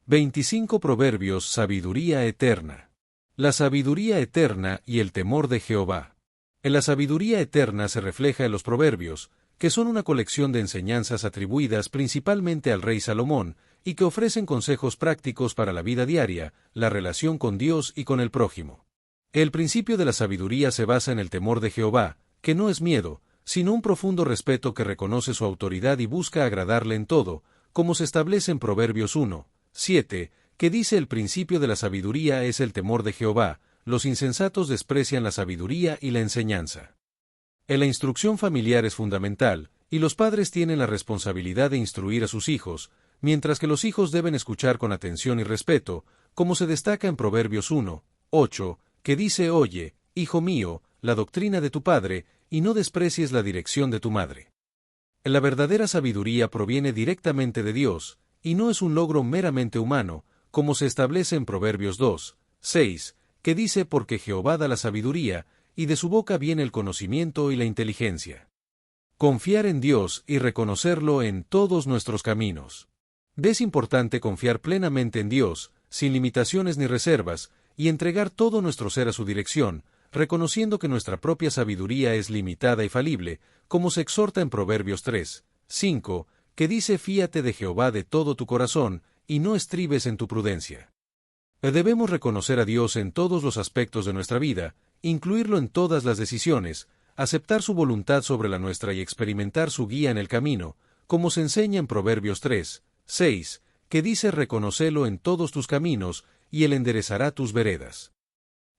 25 Proverbios. Sabiduría eterna. La sabiduría eterna y el temor de Jehová. En la sabiduría eterna se refleja en los Proverbios, que son una colección de enseñanzas atribuidas principalmente al rey Salomón, y que ofrecen consejos prácticos para la vida diaria, la relación con Dios y con el prójimo. El principio de la sabiduría se basa en el temor de Jehová, que no es miedo, sino un profundo respeto que reconoce su autoridad y busca agradarle en todo, como se establece en Proverbios 1:7, que dice: el principio de la sabiduría es el temor de Jehová, los insensatos desprecian la sabiduría y la enseñanza. En la instrucción familiar es fundamental, y los padres tienen la responsabilidad de instruir a sus hijos, mientras que los hijos deben escuchar con atención y respeto, como se destaca en Proverbios 1:8, que dice: oye, hijo mío, la doctrina de tu padre, y no desprecies la dirección de tu madre. La verdadera sabiduría proviene directamente de Dios, y no es un logro meramente humano, como se establece en Proverbios 2:6, que dice: porque Jehová da la sabiduría, y de su boca viene el conocimiento y la inteligencia. Confiar en Dios y reconocerlo en todos nuestros caminos. Es importante confiar plenamente en Dios, sin limitaciones ni reservas, y entregar todo nuestro ser a su dirección, reconociendo que nuestra propia sabiduría es limitada y falible, como se exhorta en Proverbios 3:5, que dice: fíate de Jehová de todo tu corazón, y no estribes en tu prudencia. Debemos reconocer a Dios en todos los aspectos de nuestra vida, incluirlo en todas las decisiones, aceptar su voluntad sobre la nuestra y experimentar su guía en el camino, como se enseña en Proverbios 3:6, que dice: reconócelo en todos tus caminos, y él enderezará tus veredas.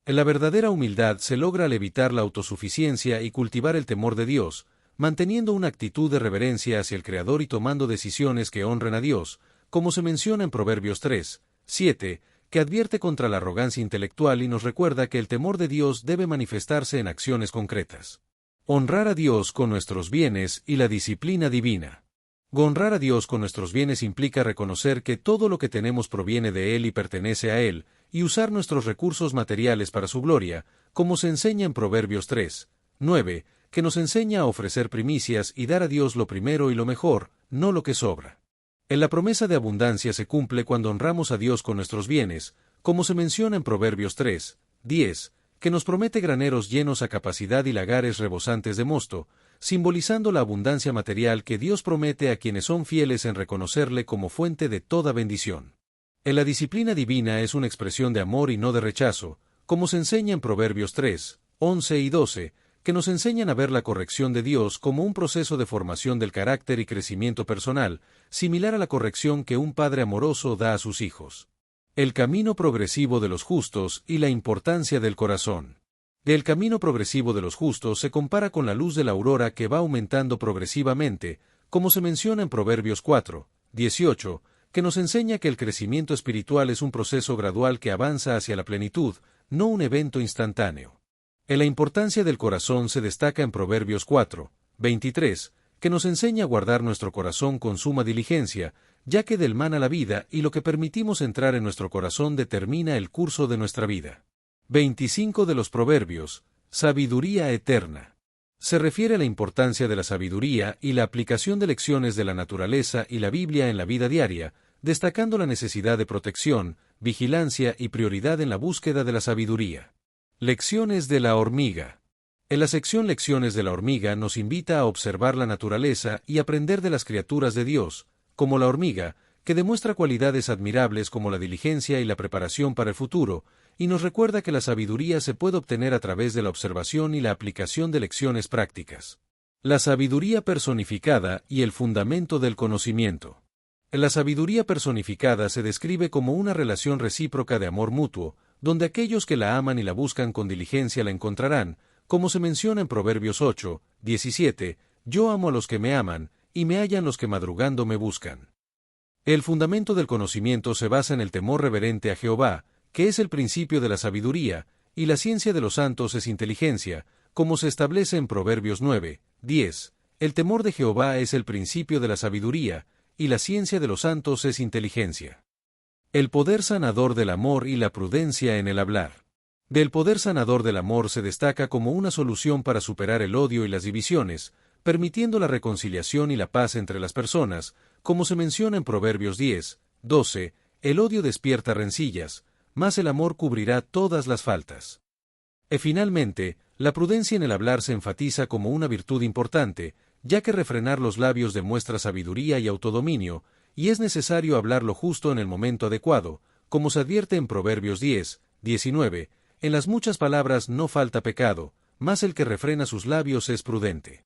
En la verdadera humildad se logra al evitar la autosuficiencia y cultivar el temor de Dios, manteniendo una actitud de reverencia hacia el Creador y tomando decisiones que honren a Dios, como se menciona en Proverbios 3:7, que advierte contra la arrogancia intelectual y nos recuerda que el temor de Dios debe manifestarse en acciones concretas. Honrar a Dios con nuestros bienes y la disciplina divina. Honrar a Dios con nuestros bienes implica reconocer que todo lo que tenemos proviene de Él y pertenece a Él, y usar nuestros recursos materiales para su gloria, como se enseña en Proverbios 3:9, que nos enseña a ofrecer primicias y dar a Dios lo primero y lo mejor, no lo que sobra. En la promesa de abundancia se cumple cuando honramos a Dios con nuestros bienes, como se menciona en Proverbios 3:10, que nos promete graneros llenos a capacidad y lagares rebosantes de mosto, simbolizando la abundancia material que Dios promete a quienes son fieles en reconocerle como fuente de toda bendición. En la disciplina divina es una expresión de amor y no de rechazo, como se enseña en Proverbios 3:11 y 12, que nos enseñan a ver la corrección de Dios como un proceso de formación del carácter y crecimiento personal, similar a la corrección que un padre amoroso da a sus hijos. El camino progresivo de los justos y la importancia del corazón. El camino progresivo de los justos se compara con la luz de la aurora que va aumentando progresivamente, como se menciona en Proverbios 4:18, que nos enseña que el crecimiento espiritual es un proceso gradual que avanza hacia la plenitud, no un evento instantáneo. En la importancia del corazón se destaca en Proverbios 4:23, que nos enseña a guardar nuestro corazón con suma diligencia, ya que del mana la vida y lo que permitimos entrar en nuestro corazón determina el curso de nuestra vida. 25 de los Proverbios. Sabiduría eterna. Se refiere a la importancia de la sabiduría y la aplicación de lecciones de la naturaleza y la Biblia en la vida diaria, destacando la necesidad de protección, vigilancia y prioridad en la búsqueda de la sabiduría. Lecciones de la hormiga. En la sección Lecciones de la hormiga nos invita a observar la naturaleza y aprender de las criaturas de Dios, como la hormiga, que demuestra cualidades admirables como la diligencia y la preparación para el futuro, y nos recuerda que la sabiduría se puede obtener a través de la observación y la aplicación de lecciones prácticas. La sabiduría personificada y el fundamento del conocimiento. La sabiduría personificada se describe como una relación recíproca de amor mutuo, donde aquellos que la aman y la buscan con diligencia la encontrarán, como se menciona en Proverbios 8:17, yo amo a los que me aman, y me hallan los que madrugando me buscan. El fundamento del conocimiento se basa en el temor reverente a Jehová, que es el principio de la sabiduría, y la ciencia de los santos es inteligencia, como se establece en Proverbios 9:10. El temor de Jehová es el principio de la sabiduría, y la ciencia de los santos es inteligencia. El poder sanador del amor y la prudencia en el hablar. Del poder sanador del amor se destaca como una solución para superar el odio y las divisiones, permitiendo la reconciliación y la paz entre las personas, como se menciona en Proverbios 10:12, el odio despierta rencillas, mas el amor cubrirá todas las faltas. Y finalmente, la prudencia en el hablar se enfatiza como una virtud importante, ya que refrenar los labios demuestra sabiduría y autodominio, y es necesario hablar lo justo en el momento adecuado, como se advierte en Proverbios 10, 19, en las muchas palabras no falta pecado, mas el que refrena sus labios es prudente.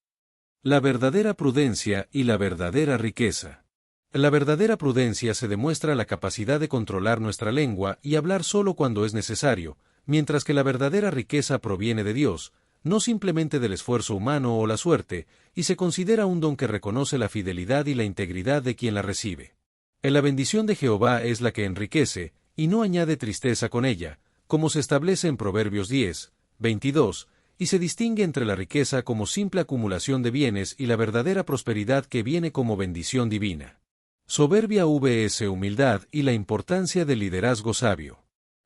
La verdadera prudencia y la verdadera riqueza. La verdadera prudencia se demuestra la capacidad de controlar nuestra lengua y hablar solo cuando es necesario, mientras que la verdadera riqueza proviene de Dios, no simplemente del esfuerzo humano o la suerte, y se considera un don que reconoce la fidelidad y la integridad de quien la recibe. La bendición de Jehová es la que enriquece, y no añade tristeza con ella, como se establece en Proverbios 10, 22, y se distingue entre la riqueza como simple acumulación de bienes y la verdadera prosperidad que viene como bendición divina. Soberbia vs humildad y la importancia del liderazgo sabio.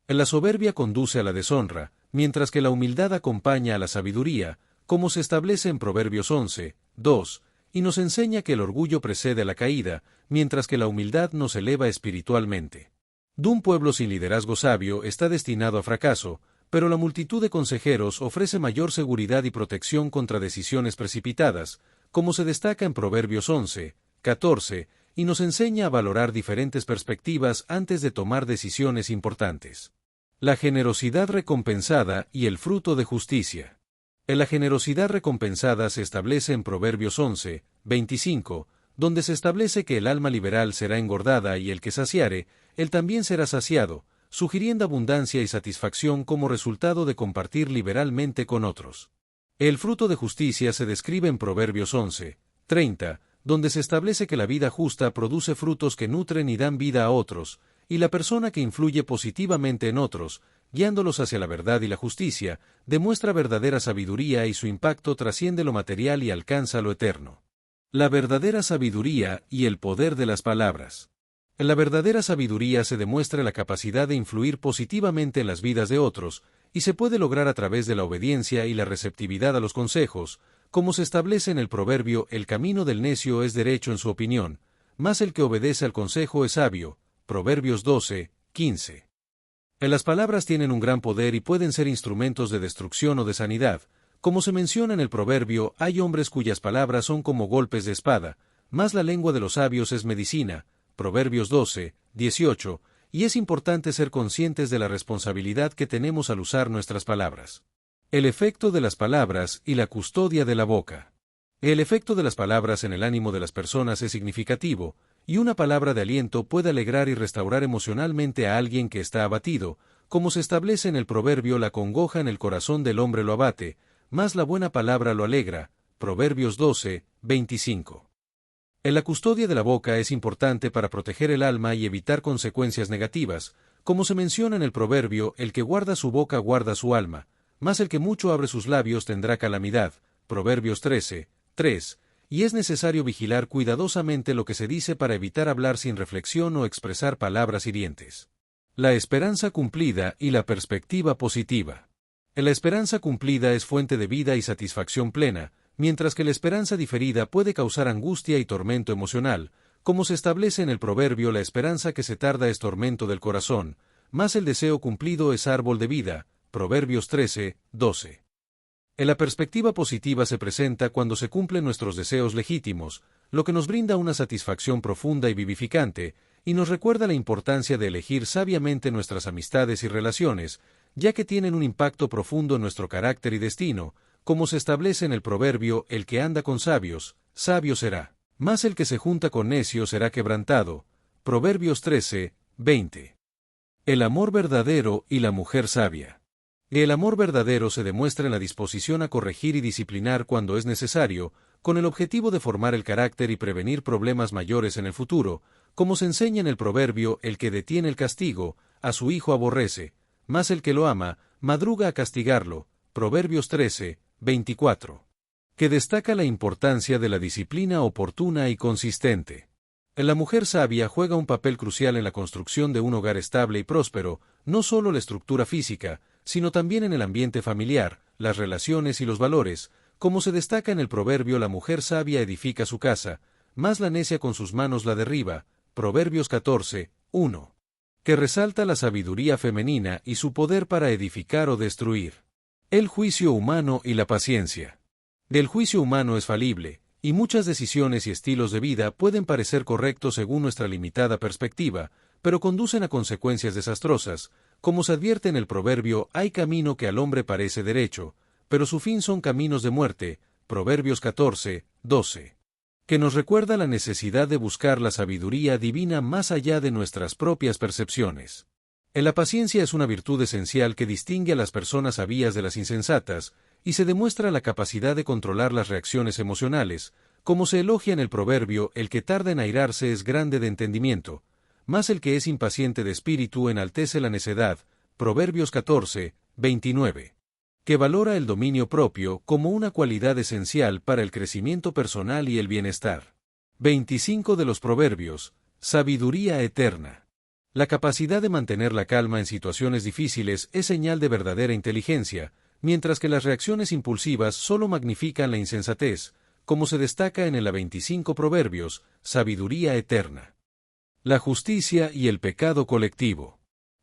La soberbia conduce a la deshonra, mientras que la humildad acompaña a la sabiduría, como se establece en Proverbios 11, 2, y nos enseña que el orgullo precede a la caída, mientras que la humildad nos eleva espiritualmente. Un pueblo sin liderazgo sabio está destinado a fracaso, pero la multitud de consejeros ofrece mayor seguridad y protección contra decisiones precipitadas, como se destaca en Proverbios 11, 14, y nos enseña a valorar diferentes perspectivas antes de tomar decisiones importantes. La generosidad recompensada y el fruto de justicia. La generosidad recompensada se establece en Proverbios 11, 25, donde se establece que el alma liberal será engordada y el que saciare, él también será saciado, sugiriendo abundancia y satisfacción como resultado de compartir liberalmente con otros. El fruto de justicia se describe en Proverbios 11, 30, donde se establece que la vida justa produce frutos que nutren y dan vida a otros, y la persona que influye positivamente en otros, guiándolos hacia la verdad y la justicia, demuestra verdadera sabiduría y su impacto trasciende lo material y alcanza lo eterno. La verdadera sabiduría y el poder de las palabras. La verdadera sabiduría se demuestra la capacidad de influir positivamente en las vidas de otros, y se puede lograr a través de la obediencia y la receptividad a los consejos, como se establece en el proverbio: el camino del necio es derecho en su opinión, mas el que obedece al consejo es sabio. Proverbios 12, 15. Las palabras tienen un gran poder y pueden ser instrumentos de destrucción o de sanidad. Como se menciona en el proverbio, hay hombres cuyas palabras son como golpes de espada, mas la lengua de los sabios es medicina. Proverbios 12, 18, y es importante ser conscientes de la responsabilidad que tenemos al usar nuestras palabras. El efecto de las palabras y la custodia de la boca. El efecto de las palabras en el ánimo de las personas es significativo, y una palabra de aliento puede alegrar y restaurar emocionalmente a alguien que está abatido, como se establece en el proverbio: la congoja en el corazón del hombre lo abate, mas la buena palabra lo alegra. Proverbios 12, 25. En la custodia de la boca es importante para proteger el alma y evitar consecuencias negativas, como se menciona en el proverbio: el que guarda su boca guarda su alma, mas el que mucho abre sus labios tendrá calamidad. Proverbios 13, 3, y es necesario vigilar cuidadosamente lo que se dice para evitar hablar sin reflexión o expresar palabras hirientes. La esperanza cumplida y la perspectiva positiva. La esperanza cumplida es fuente de vida y satisfacción plena, mientras que la esperanza diferida puede causar angustia y tormento emocional, como se establece en el proverbio: la esperanza que se tarda es tormento del corazón, mas el deseo cumplido es árbol de vida. Proverbios 13, 12. La perspectiva positiva se presenta cuando se cumplen nuestros deseos legítimos, lo que nos brinda una satisfacción profunda y vivificante, y nos recuerda la importancia de elegir sabiamente nuestras amistades y relaciones, ya que tienen un impacto profundo en nuestro carácter y destino, como se establece en el proverbio: el que anda con sabios, sabio será, mas el que se junta con necios será quebrantado. Proverbios 13, 20. El amor verdadero y la mujer sabia. El amor verdadero se demuestra en la disposición a corregir y disciplinar cuando es necesario, con el objetivo de formar el carácter y prevenir problemas mayores en el futuro, como se enseña en el proverbio: el que detiene el castigo, a su hijo aborrece, mas el que lo ama, madruga a castigarlo. Proverbios 13, 24. Que destaca la importancia de la disciplina oportuna y consistente. La mujer sabia juega un papel crucial en la construcción de un hogar estable y próspero, no solo la estructura física, sino también en el ambiente familiar, las relaciones y los valores, como se destaca en el proverbio: la mujer sabia edifica su casa, mas la necia con sus manos la derriba. Proverbios 14, 1. que resalta la sabiduría femenina y su poder para edificar o destruir. El juicio humano y la paciencia. El juicio humano es falible, y muchas decisiones y estilos de vida pueden parecer correctos según nuestra limitada perspectiva, pero conducen a consecuencias desastrosas. Como se advierte en el proverbio, hay camino que al hombre parece derecho, pero su fin son caminos de muerte, Proverbios 14, 12. Que nos recuerda la necesidad de buscar la sabiduría divina más allá de nuestras propias percepciones. La paciencia es una virtud esencial que distingue a las personas sabias de las insensatas, y se demuestra la capacidad de controlar las reacciones emocionales, como se elogia en el proverbio: el que tarda en airarse es grande de entendimiento, mas el que es impaciente de espíritu enaltece la necedad, Proverbios 14, 29. Que valora el dominio propio como una cualidad esencial para el crecimiento personal y el bienestar. 25 de los proverbios, sabiduría eterna. La capacidad de mantener la calma en situaciones difíciles es señal de verdadera inteligencia, mientras que las reacciones impulsivas solo magnifican la insensatez, como se destaca en el 25 proverbios, sabiduría eterna. La justicia y el pecado colectivo.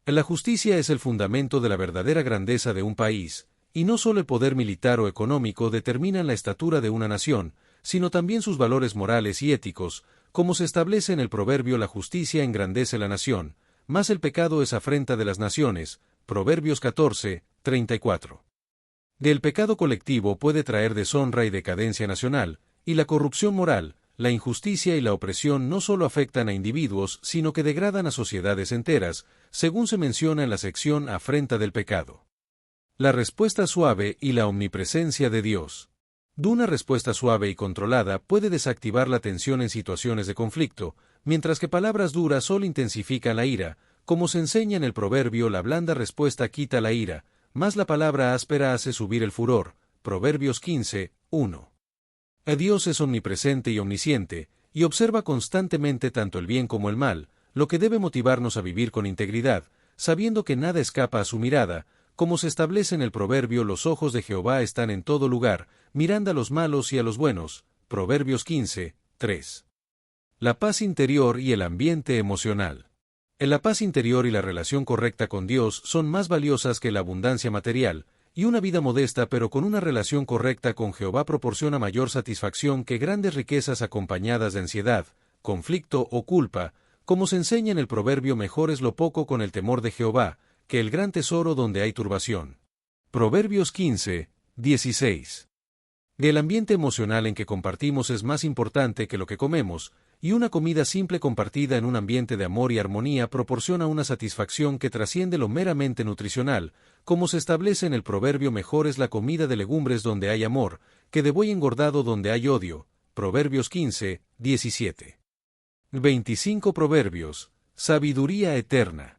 La justicia es el fundamento de la verdadera grandeza de un país, y no solo el poder militar o económico determinan la estatura de una nación, sino también sus valores morales y éticos, como se establece en el proverbio: la justicia engrandece la nación, mas el pecado es afrenta de las naciones, Proverbios 14, 34. El pecado colectivo puede traer deshonra y decadencia nacional, y la corrupción moral, la injusticia y la opresión no solo afectan a individuos, sino que degradan a sociedades enteras, según se menciona en la sección afrenta del pecado. La respuesta suave y la omnipresencia de Dios. Una respuesta suave y controlada puede desactivar la tensión en situaciones de conflicto, mientras que palabras duras solo intensifican la ira, como se enseña en el proverbio: la blanda respuesta quita la ira, mas la palabra áspera hace subir el furor, Proverbios 15, 1. Dios es omnipresente y omnisciente, y observa constantemente tanto el bien como el mal, lo que debe motivarnos a vivir con integridad, sabiendo que nada escapa a su mirada. Como se establece en el proverbio: los ojos de Jehová están en todo lugar, mirando a los malos y a los buenos, Proverbios 15, 3. La paz interior y el ambiente emocional. La paz interior y la relación correcta con Dios son más valiosas que la abundancia material, y una vida modesta pero con una relación correcta con Jehová proporciona mayor satisfacción que grandes riquezas acompañadas de ansiedad, conflicto o culpa. Como se enseña en el proverbio: mejor es lo poco con el temor de Jehová, que el gran tesoro donde hay turbación. Proverbios 15, 16. El ambiente emocional en que compartimos es más importante que lo que comemos, y una comida simple compartida en un ambiente de amor y armonía proporciona una satisfacción que trasciende lo meramente nutricional, como se establece en el proverbio: mejor es la comida de legumbres donde hay amor, que de buey engordado donde hay odio. Proverbios 15, 17. 25 proverbios, sabiduría eterna.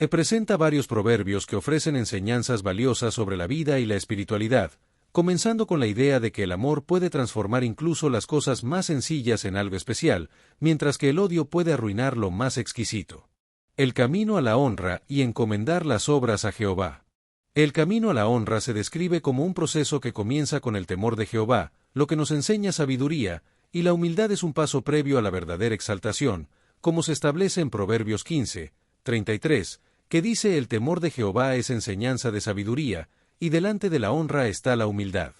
Presenta varios proverbios que ofrecen enseñanzas valiosas sobre la vida y la espiritualidad, comenzando con la idea de que el amor puede transformar incluso las cosas más sencillas en algo especial, mientras que el odio puede arruinar lo más exquisito. El camino a la honra y encomendar las obras a Jehová. El camino a la honra se describe como un proceso que comienza con el temor de Jehová, lo que nos enseña sabiduría, y la humildad es un paso previo a la verdadera exaltación, como se establece en Proverbios 15, 33, que dice: el temor de Jehová es enseñanza de sabiduría, y delante de la honra está la humildad.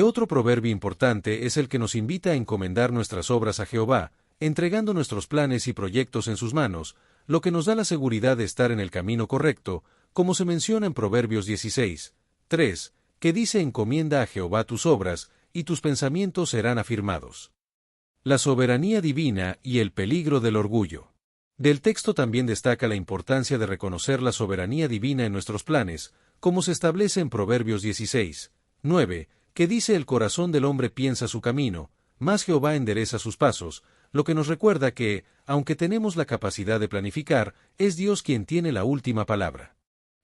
Otro proverbio importante es el que nos invita a encomendar nuestras obras a Jehová, entregando nuestros planes y proyectos en sus manos, lo que nos da la seguridad de estar en el camino correcto, como se menciona en Proverbios 16, 3, que dice: encomienda a Jehová tus obras, y tus pensamientos serán afirmados. La soberanía divina y el peligro del orgullo. Del texto también destaca la importancia de reconocer la soberanía divina en nuestros planes, como se establece en Proverbios 16, 9, que dice: el corazón del hombre piensa su camino, mas Jehová endereza sus pasos, lo que nos recuerda que, aunque tenemos la capacidad de planificar, es Dios quien tiene la última palabra.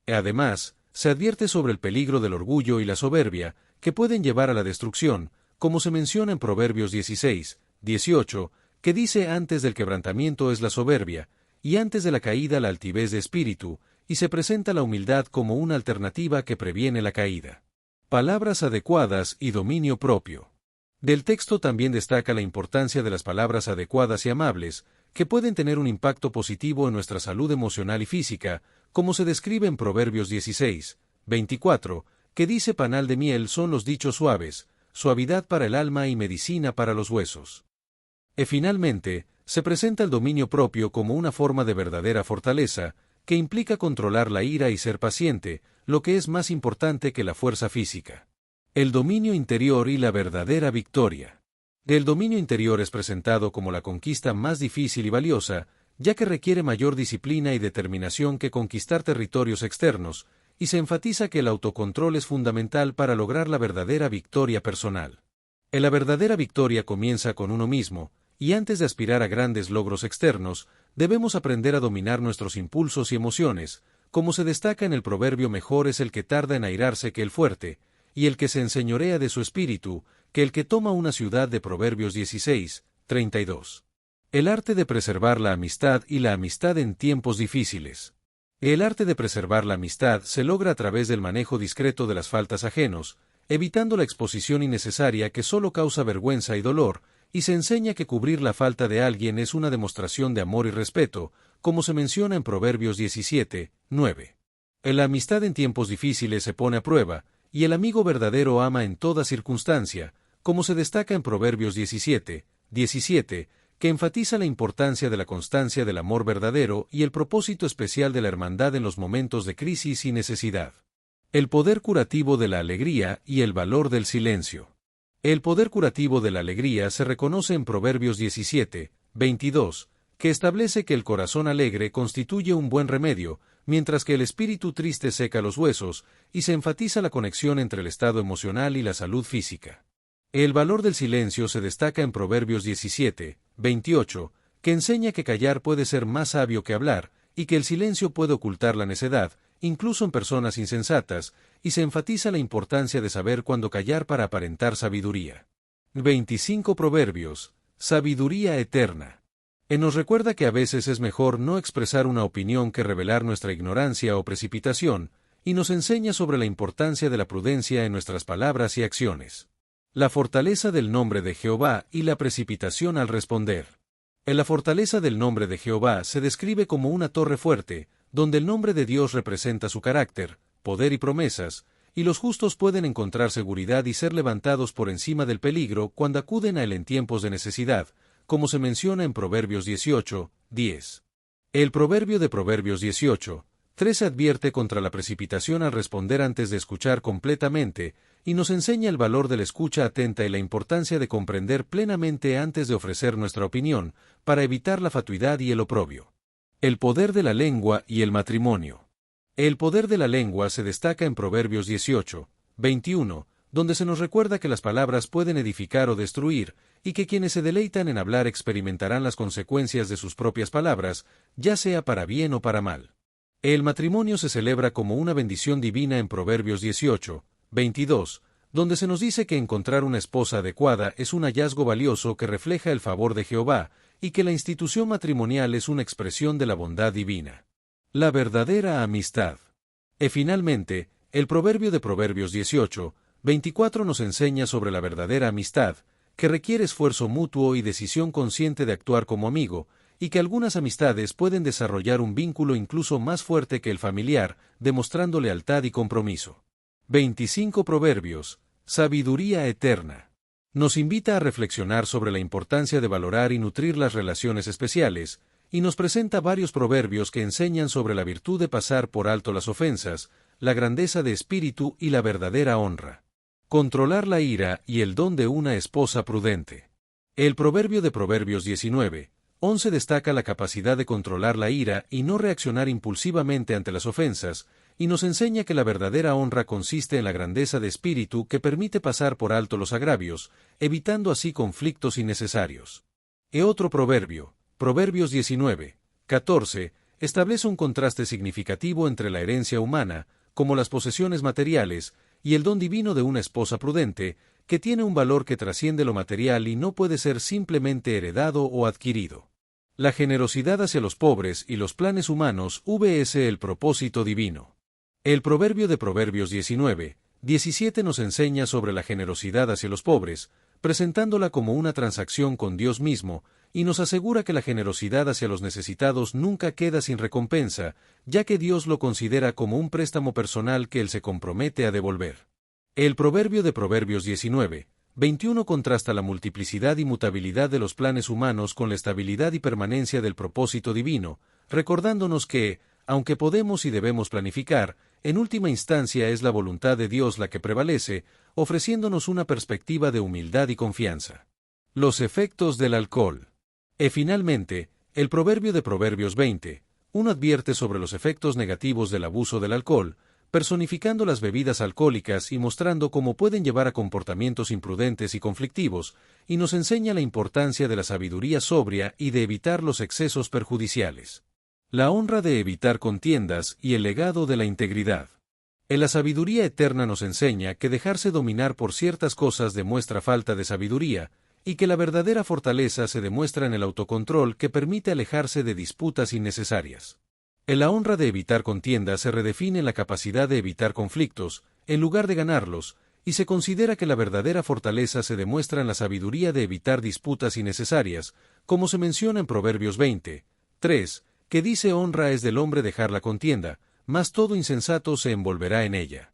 Además, se advierte sobre el peligro del orgullo y la soberbia, que pueden llevar a la destrucción, como se menciona en Proverbios 16, 18, que dice: antes del quebrantamiento es la soberbia, y antes de la caída la altivez de espíritu, y se presenta la humildad como una alternativa que previene la caída. Palabras adecuadas y dominio propio. Del texto también destaca la importancia de las palabras adecuadas y amables, que pueden tener un impacto positivo en nuestra salud emocional y física, como se describe en Proverbios 16, 24, que dice: panal de miel son los dichos suaves, suavidad para el alma y medicina para los huesos. Y finalmente, se presenta el dominio propio como una forma de verdadera fortaleza, que implica controlar la ira y ser paciente, lo que es más importante que la fuerza física. El dominio interior y la verdadera victoria. El dominio interior es presentado como la conquista más difícil y valiosa, ya que requiere mayor disciplina y determinación que conquistar territorios externos, y se enfatiza que el autocontrol es fundamental para lograr la verdadera victoria personal. La verdadera victoria comienza con uno mismo, y antes de aspirar a grandes logros externos, debemos aprender a dominar nuestros impulsos y emociones, como se destaca en el proverbio: mejor es el que tarda en airarse que el fuerte, y el que se enseñorea de su espíritu, que el que toma una ciudad. De Proverbios 16, 32. El arte de preservar la amistad y la amistad en tiempos difíciles. El arte de preservar la amistad se logra a través del manejo discreto de las faltas ajenos, evitando la exposición innecesaria que solo causa vergüenza y dolor, y se enseña que cubrir la falta de alguien es una demostración de amor y respeto, como se menciona en Proverbios 17, 9. La amistad en tiempos difíciles se pone a prueba, y el amigo verdadero ama en toda circunstancia, como se destaca en Proverbios 17, 17, que enfatiza la importancia de la constancia del amor verdadero y el propósito especial de la hermandad en los momentos de crisis y necesidad. El poder curativo de la alegría y el valor del silencio. El poder curativo de la alegría se reconoce en Proverbios 17, 22, que establece que el corazón alegre constituye un buen remedio, mientras que el espíritu triste seca los huesos, y se enfatiza la conexión entre el estado emocional y la salud física. El valor del silencio se destaca en Proverbios 17, 28, que enseña que callar puede ser más sabio que hablar, y que el silencio puede ocultar la necedad, incluso en personas insensatas, y se enfatiza la importancia de saber cuándo callar para aparentar sabiduría. 25 Proverbios, sabiduría eterna. Nos recuerda que a veces es mejor no expresar una opinión que revelar nuestra ignorancia o precipitación, y nos enseña sobre la importancia de la prudencia en nuestras palabras y acciones. La fortaleza del nombre de Jehová y la precipitación al responder. En la fortaleza del nombre de Jehová se describe como una torre fuerte, donde el nombre de Dios representa su carácter, poder y promesas, y los justos pueden encontrar seguridad y ser levantados por encima del peligro cuando acuden a él en tiempos de necesidad, como se menciona en Proverbios 18, 10. El proverbio de Proverbios 18, 13 advierte contra la precipitación al responder antes de escuchar completamente, y nos enseña el valor de la escucha atenta y la importancia de comprender plenamente antes de ofrecer nuestra opinión, para evitar la fatuidad y el oprobio. El poder de la lengua y el matrimonio. El poder de la lengua se destaca en Proverbios 18, 21, donde se nos recuerda que las palabras pueden edificar o destruir, y que quienes se deleitan en hablar experimentarán las consecuencias de sus propias palabras, ya sea para bien o para mal. El matrimonio se celebra como una bendición divina en Proverbios 18, 22, donde se nos dice que encontrar una esposa adecuada es un hallazgo valioso que refleja el favor de Jehová, y que la institución matrimonial es una expresión de la bondad divina. La verdadera amistad. Finalmente, el proverbio de Proverbios 18, 24 nos enseña sobre la verdadera amistad, que requiere esfuerzo mutuo y decisión consciente de actuar como amigo, y que algunas amistades pueden desarrollar un vínculo incluso más fuerte que el familiar, demostrando lealtad y compromiso. 25 Proverbios, sabiduría eterna. Nos invita a reflexionar sobre la importancia de valorar y nutrir las relaciones especiales, y nos presenta varios proverbios que enseñan sobre la virtud de pasar por alto las ofensas, la grandeza de espíritu y la verdadera honra. Controlar la ira y el don de una esposa prudente. El proverbio de Proverbios 19, 11 destaca la capacidad de controlar la ira y no reaccionar impulsivamente ante las ofensas, y nos enseña que la verdadera honra consiste en la grandeza de espíritu que permite pasar por alto los agravios, evitando así conflictos innecesarios. Otro proverbio, Proverbios 19, 14, establece un contraste significativo entre la herencia humana, como las posesiones materiales, y el don divino de una esposa prudente, que tiene un valor que trasciende lo material y no puede ser simplemente heredado o adquirido. La generosidad hacia los pobres y los planes humanos vs. el propósito divino. El proverbio de Proverbios 19, 17 nos enseña sobre la generosidad hacia los pobres, presentándola como una transacción con Dios mismo, y nos asegura que la generosidad hacia los necesitados nunca queda sin recompensa, ya que Dios lo considera como un préstamo personal que Él se compromete a devolver. El proverbio de Proverbios 19:21 contrasta la multiplicidad y mutabilidad de los planes humanos con la estabilidad y permanencia del propósito divino, recordándonos que, aunque podemos y debemos planificar, en última instancia es la voluntad de Dios la que prevalece, ofreciéndonos una perspectiva de humildad y confianza. Los efectos del alcohol. Finalmente, el proverbio de Proverbios 20:1 advierte sobre los efectos negativos del abuso del alcohol, personificando las bebidas alcohólicas y mostrando cómo pueden llevar a comportamientos imprudentes y conflictivos, y nos enseña la importancia de la sabiduría sobria y de evitar los excesos perjudiciales. La honra de evitar contiendas y el legado de la integridad. En la sabiduría eterna nos enseña que dejarse dominar por ciertas cosas demuestra falta de sabiduría, y que la verdadera fortaleza se demuestra en el autocontrol que permite alejarse de disputas innecesarias. En la honra de evitar contiendas se redefine la capacidad de evitar conflictos, en lugar de ganarlos, y se considera que la verdadera fortaleza se demuestra en la sabiduría de evitar disputas innecesarias, como se menciona en Proverbios 20:3, que dice: honra es del hombre dejar la contienda, mas todo insensato se envolverá en ella.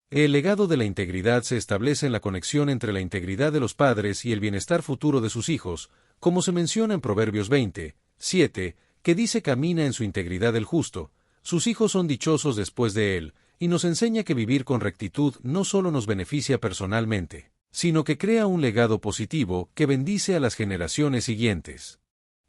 El legado de la integridad se establece en la conexión entre la integridad de los padres y el bienestar futuro de sus hijos, como se menciona en Proverbios 20:7, que dice: camina en su integridad el justo, sus hijos son dichosos después de él, y nos enseña que vivir con rectitud no solo nos beneficia personalmente, sino que crea un legado positivo que bendice a las generaciones siguientes.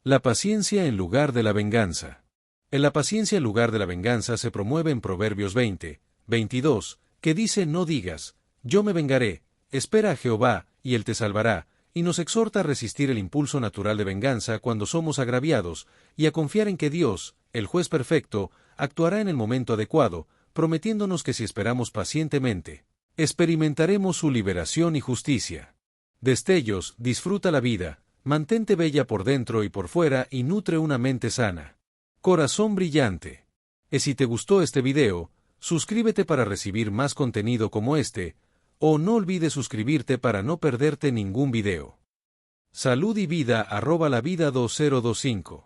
La paciencia en lugar de la venganza. En la paciencia en lugar de la venganza se promueve en Proverbios 20:22, que dice: no digas, yo me vengaré, espera a Jehová, y él te salvará, y nos exhorta a resistir el impulso natural de venganza cuando somos agraviados, y a confiar en que Dios, el juez perfecto, actuará en el momento adecuado, prometiéndonos que si esperamos pacientemente, experimentaremos su liberación y justicia. Destellos: disfruta la vida, mantente bella por dentro y por fuera y nutre una mente sana. Corazón brillante. Si te gustó este video, suscríbete para recibir más contenido como este, o no olvides suscribirte para no perderte ningún video. Salud y vida @lavida2025